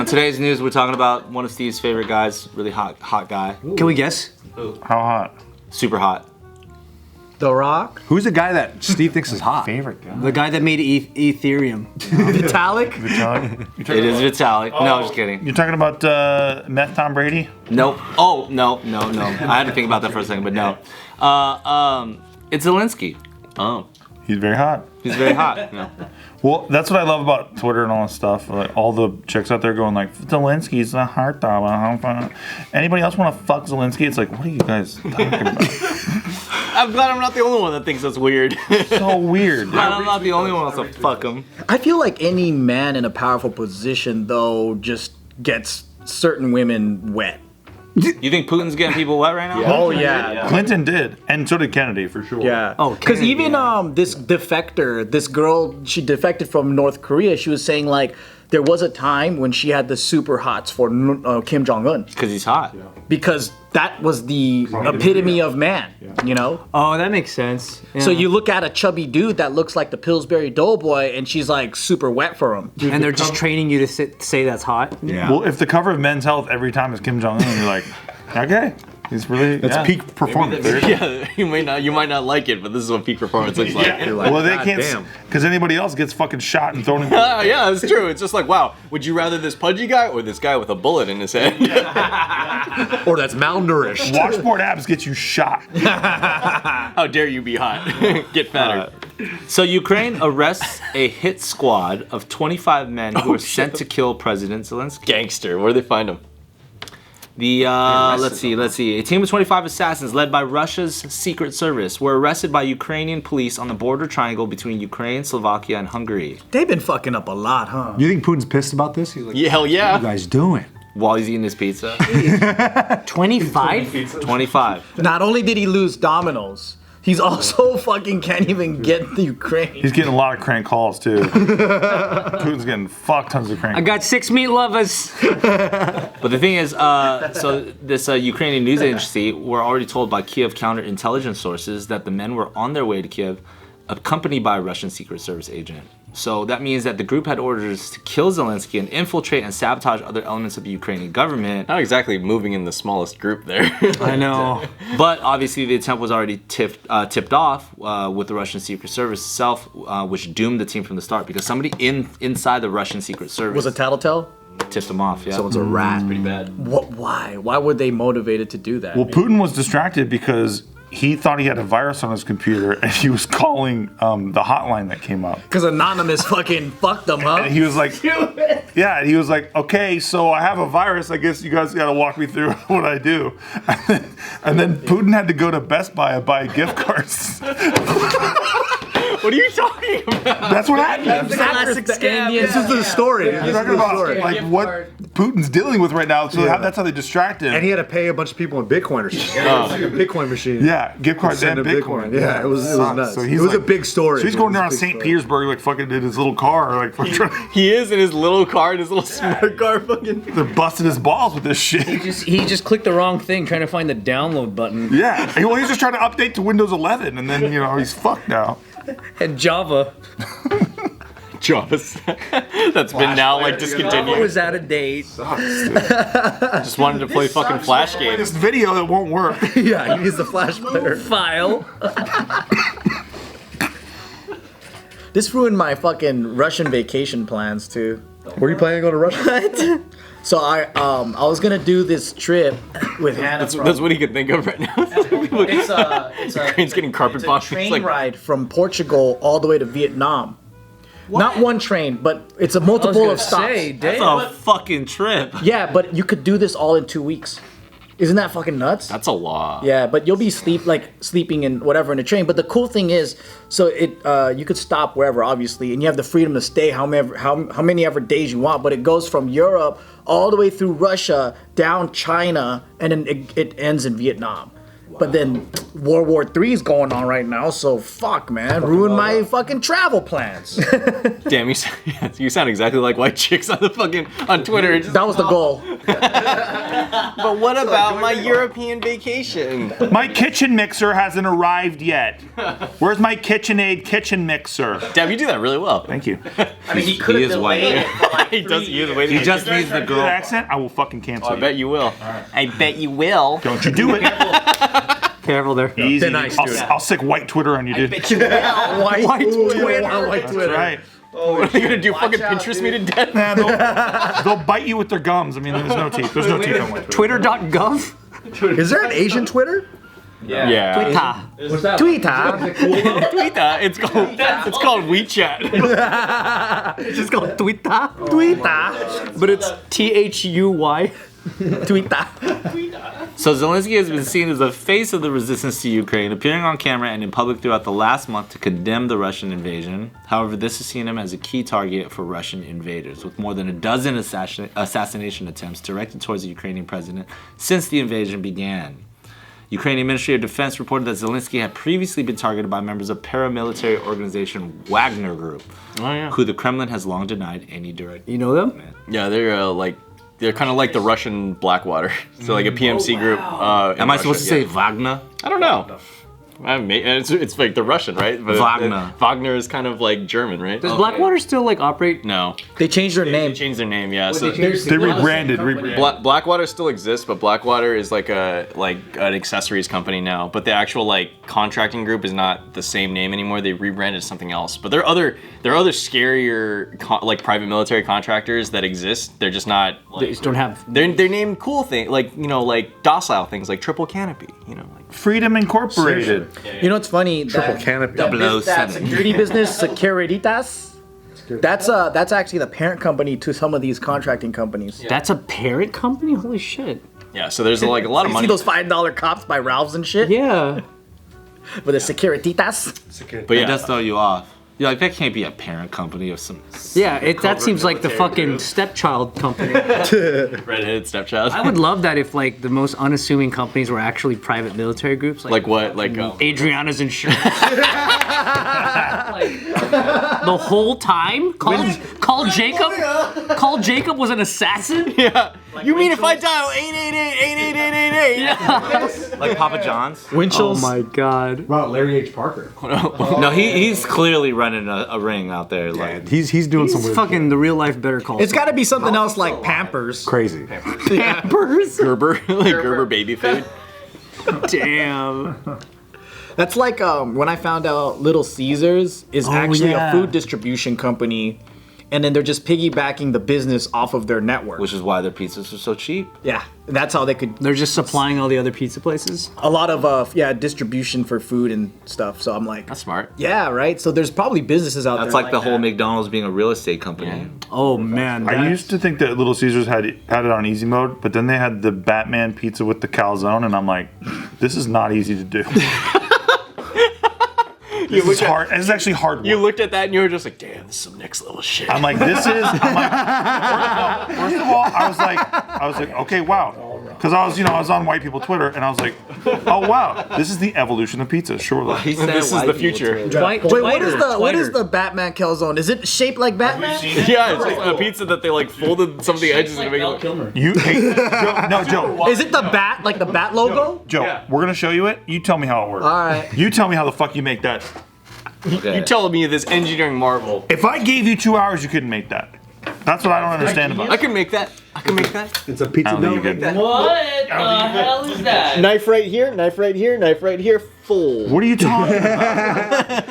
On today's news, we're talking about one of Steve's favorite guys, really hot guy. Can we guess? How hot? Super hot. The Rock? Who's the guy that Steve thinks is hot? Favorite guy. The guy that made Ethereum. Vitalik? Vitalik? It is Vitalik. No, just kidding. You're talking about Meth Tom Brady? Nope. Oh, no. I had to think about that for a second, but no. It's Zelenskyy. Oh. He's very hot. He's very hot. No. Well, that's what I love about Twitter and all this stuff. Like, all the chicks out there going like, Zelensky's a heart throb. Anybody else want to fuck Zelenskyy? It's like, what are you guys talking about? I'm glad I'm not the only one that thinks that's weird. So weird. Glad I'm not the only one that wants to fuck him. I feel like any man in a powerful position, though, just gets certain women wet. You think Putin's getting people wet right now? Yeah. Oh, yeah. Clinton did, and so did Kennedy, for sure. Yeah. Oh, because Kennedy, even this defector, this girl, she defected from North Korea. She was saying like there was a time when she had the super hots for Kim Jong-un. Because he's hot. Because that was the epitome of man, you know? Oh, that makes sense. Yeah. So you look at a chubby dude that looks like the Pillsbury Doughboy, and she's like super wet for him. And they're just training you to say that's hot? Yeah. Well, if the cover of Men's Health every time is Kim Jong-un, you're like, okay. He's really That's peak performance. Yeah, you might not like it, but this is what peak performance looks like. You're like, Well, they God can't, damn. because anybody else gets fucking shot and thrown in. Yeah, that's true. It's just like, wow, would you rather this pudgy guy or this guy with a bullet in his head? Or that's malnourished. Washboard abs get you shot. How dare you be hot? Get fatter. So Ukraine arrests a hit squad of 25 men who were sent to kill President Zelenskyy. Gangster. Where'd they find him? The let's see. A team of 25 assassins led by Russia's secret service were arrested by Ukrainian police on the border triangle between Ukraine, Slovakia, and Hungary. They've been fucking up a lot, huh? You think Putin's pissed about this? He's like, Yeah, hell what are you yeah. guys doing? While he's eating his pizza. 25? 25. Not only did he lose Domino's, he's also fucking can't even get the Ukraine. He's getting a lot of crank calls, too. Putin's getting fuck tons of crank I got 6 meat lovers. But the thing is, so this Ukrainian news agency were already told by Kiev counterintelligence sources that the men were on their way to Kiev, accompanied by a Russian Secret Service agent. So that means that the group had orders to kill Zelenskyy and infiltrate and sabotage other elements of the Ukrainian government. Not exactly moving in the smallest group there. I know. But obviously the attempt was already tipped off with the Russian Secret Service itself, which doomed the team from the start because somebody inside the Russian Secret Service Was it Tattletale? tipped them off. Yeah. Someone's a rat. Pretty bad. What? Why? Why were they motivated to do that? Well, Putin was distracted because he thought he had a virus on his computer and he was calling the hotline that came up. Because Anonymous fucking fucked them, huh? And he was like, yeah, he was like, okay, so I have a virus. I guess you guys got to walk me through what I do. And then Putin had to go to Best Buy and buy gift cards. What are you talking about? That's what happened. Classic scam. This is the story. You're talking about like what Putin's dealing with right now. So that's how they distract him. And he had to pay a bunch of people in Bitcoin or something. It's like a Bitcoin machine. Yeah, gift cards Send and a Bitcoin. Yeah, it was nuts. So It he's was a like- big story. So he's It going was a down to big St. story. Petersburg, like fucking in his little car, like He is in his little car, in his little smart car, fucking. they're busting his balls with this shit. He just clicked the wrong thing trying to find the download button. Yeah, well, he's just trying to update to Windows 11, and then he's fucked now. And Java. Java's. That's been now like Java discontinued. was out of date. Just wanted to play fucking Flash Play this games. video that won't work. Yeah, he needs the flash player. File. This ruined my fucking Russian vacation plans too. Were you planning to go to Russia? So I was gonna do this trip with Hannah. That's what he could think of right now. It's Ukraine's getting carpet a bombed. train It's like, ride from Portugal all the way to Vietnam. Not one train, but it's a multiple of stops. That's a fucking trip. Yeah, but you could do this all in 2 weeks. Isn't that fucking nuts? that's a lot. Yeah, but you'll be sleeping in whatever in a train. But the cool thing is, so you could stop wherever, obviously, and you have the freedom to stay how many ever days you want. But it goes from Europe all the way through Russia, down China, and then it ends in Vietnam. But then World War III is going on right now, so fuck, man, ruined my fucking travel plans. Damn, you sound exactly like white chicks on the fucking on Twitter. It's just, That was the goal. But what about my European vacation? My kitchen mixer hasn't arrived yet. Where's my KitchenAid kitchen mixer? Dad, you do that really well. Thank you. I mean, he could He have is white. delayed it for like He does. 3 He is years. waiting. He just needs the Good girl. accent, I will fucking cancel I bet you will. I bet you will. Don't you do it. Careful there. Easy. They're nice, dude. I'll stick white Twitter on you, dude. Bet you will. White Twitter. That's right. What are you gonna do? Fucking out, Pinterest dude. me to death? Nah, they'll bite you with their gums. I mean, there's no teeth. There's no teeth on white Twitter. Twitter.gov? Is there an Asian Twitter? Yeah. Twitter. Twitter. Twitter. It's called WeChat. It's just called Twitter. But it's THUY. Twitter. So Zelenskyy has been seen as the face of the resistance to Ukraine, appearing on camera and in public throughout the last month to condemn the Russian invasion. However, this has seen him as a key target for Russian invaders, with more than a dozen assassination attempts directed towards the Ukrainian president since the invasion began. Ukrainian Ministry of Defense reported that Zelenskyy had previously been targeted by members of paramilitary organization Wagner Group, Oh, who the Kremlin has long denied any direct. You know them? Yeah, they're kind of like the Russian Blackwater. So like a PMC group. Am I supposed to say Wagner? I don't know. It's like the Russian, right? But Wagner. Wagner is kind of like German, right? Does Blackwater still like operate? No. They changed their They name. changed their name, yeah. So They rebranded. Blackwater still exists, but Blackwater is like an accessories company now. But the actual like contracting group is not the same name anymore. They rebranded something else. But there are other scarier like private military contractors that exist. They're just not. They Like, just don't have. they're named cool things, like like docile things, like Triple Canopy. Like Freedom Incorporated. You know what's funny? Triple That, canopy. that security business, Securitas. That's actually the parent company to some of these contracting companies. That's a parent company? Holy shit. yeah, so there's like a lot of You money. see those $5 cops by Ralph's and shit? Yeah. With the Securitas? But It yeah, does throw you off. You're like, that can't be a parent company of some. Yeah, that seems like the fucking stepchild company. redheaded stepchild. I would love that if like the most unassuming companies were actually private military groups. like what? Like Adriana's Insurance. Like, the whole time? Call Jacob? Call Jacob was an assassin? yeah. You mean if I dial 888-888-888? Like Papa John's? Oh my god. About Larry H. Parker. No, he's clearly running a ring out there. Like, He's doing some It's weird fucking the real life Better Call It's got to be something else like Pampers. crazy. Pampers. Gerber, like Gerber baby food. Damn. That's like when I found out Little Caesars is actually yeah. a food distribution company, and then they're just piggybacking the business off of their network. which is why their pizzas are so cheap. Yeah, and that's how they could. They're just supplying all the other pizza places. A lot of distribution for food and stuff. So I'm like, That's smart. yeah, right. So there's probably businesses out That's there like the whole that. McDonald's being a real estate company. Oh man. I used to think that Little Caesars had it on easy mode, but then they had the Batman pizza with the calzone, and I'm like, this is not easy to do. This is hard. This is actually hard work. You looked at that and you were just like, damn, this is some next level shit. I'm like, this is. I'm like, first of all, I was like, okay, wow, because I was on white people Twitter, and I was like, oh wow, this is the evolution of pizza, surely. He said This is the future. Wait, what is the Batman calzone? Is it shaped like Batman? Yeah, it's just a pizza that they like folded some of the edges and make it look. You, hey, Joe, Is it the bat, like the bat logo? Joe, we're gonna show you it. You tell me how it works. All right. You tell me how the fuck you make that. Okay. You telling me this engineering marvel? If I gave you 2 hours, you couldn't make that. That's what I don't understand about I it. can make that. I can make that. It's a pizza I don't think you dough. could. What the hell is that? Knife right here, knife right here, knife right here. Full. What are you talking about?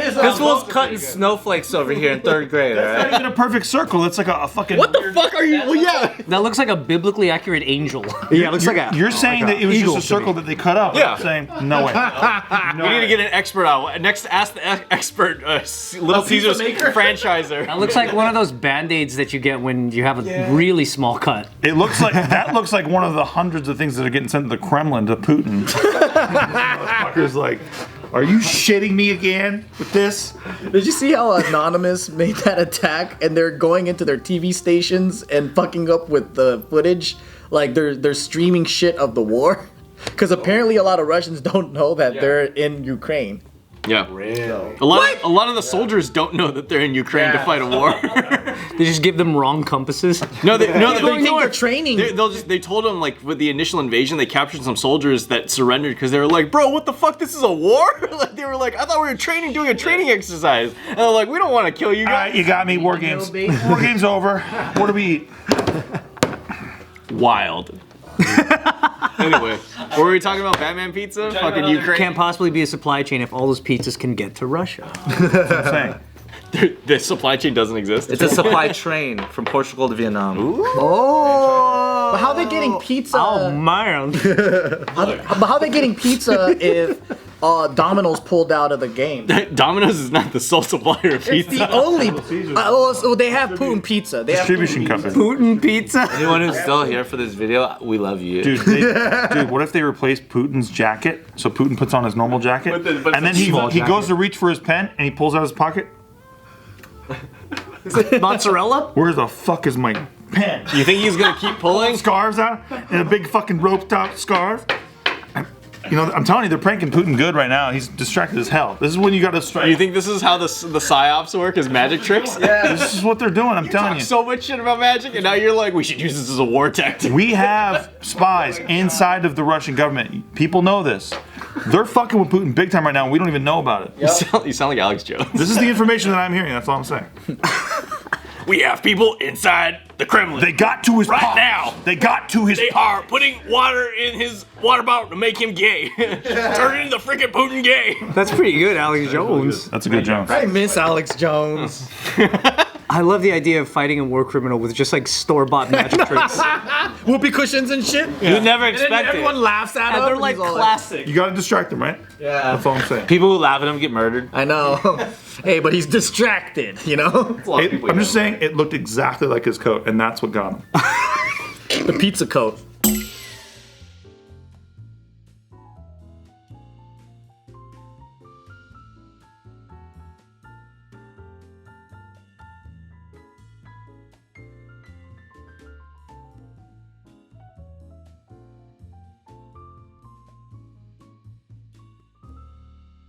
This fool's cutting snowflakes over here in 3rd grade, It's not alright? even a perfect circle. It's like a fucking. What the fuck are you? Well, yeah. That looks like a biblically accurate angel. Yeah, it looks like a. You're saying that it was just a circle that they cut up. Yeah. I'm saying no way. We need to get an expert out. Next, ask the expert, Little Caesars franchiser. That looks like one of those band-aids that you get when you have a really small cut. It looks like that looks like one of the hundreds of things that are getting sent to the Kremlin to Putin. Motherfucker's like, are you shitting me again with this? Did you see how Anonymous made that attack and they're going into their TV stations and fucking up with the footage? Like they're streaming shit of the war? Because apparently a lot of Russians don't know that they're in Ukraine. Yeah. A lot of the soldiers don't know that they're in Ukraine to fight a war. They just give them wrong compasses. No, they think they're training. They told them like with the initial invasion, they captured some soldiers that surrendered because they were like, bro, what the fuck? This is a war? Like they were like, I thought we were doing a training exercise. And they're like, we don't want to kill you guys. All right, you got me. War games. War games over. What do we eat? Wild. Anyway, what were we talking about? Batman pizza? Fucking Ukraine. Can't possibly be a supply chain if all those pizzas can get to Russia. I'm saying. The supply chain doesn't exist. It's a supply train from Portugal to Vietnam. Oh. But how are they getting pizza? Oh man. But how are they getting pizza if Domino's pulled out of the game? Domino's is not the sole supplier of It's pizza. the only. So they have Putin pizza. They have Distribution company. Putin pizza. Anyone who's still here for this video, we love you. Dude, what if they replace Putin's jacket? So Putin puts on his normal jacket, but and then he goes to reach for his pen, and he pulls out his pocket. Mozzarella? Where the fuck is my pen? You think he's gonna keep pulling? Scarves out and a big fucking rope top scarf. You know, I'm telling you, they're pranking Putin good right now. He's distracted as hell. This is when you got to strike. You think this is how the psyops work? Is magic tricks? This is what they're doing. I'm telling Talk you. so much shit about magic, and now you're like, we should use this as a war tactic. We have spies inside of the Russian government. People know this. They're fucking with Putin big time right now, and we don't even know about it. You sound like Alex Jones. This is the information that I'm hearing. That's all I'm saying. We have people inside the Kremlin. They got to his Right pop. now. They got to his They pop. are putting water in his water bottle to make him gay. Turning the freaking Putin gay. That's pretty good, Alex Jones. That's a good joke. I miss Alex Jones. I love the idea of fighting a war criminal with just like store-bought magic tricks. Whoopee cushions and shit. You never And then expect everyone it. laughs at him. And they're and like he's all classic. You got to distract them, right? Yeah. That's all I'm saying. People who laugh at him get murdered. I know. Hey, but he's distracted, you know? I'm just saying it looked exactly like his coat, and that's what got him. The pizza coat.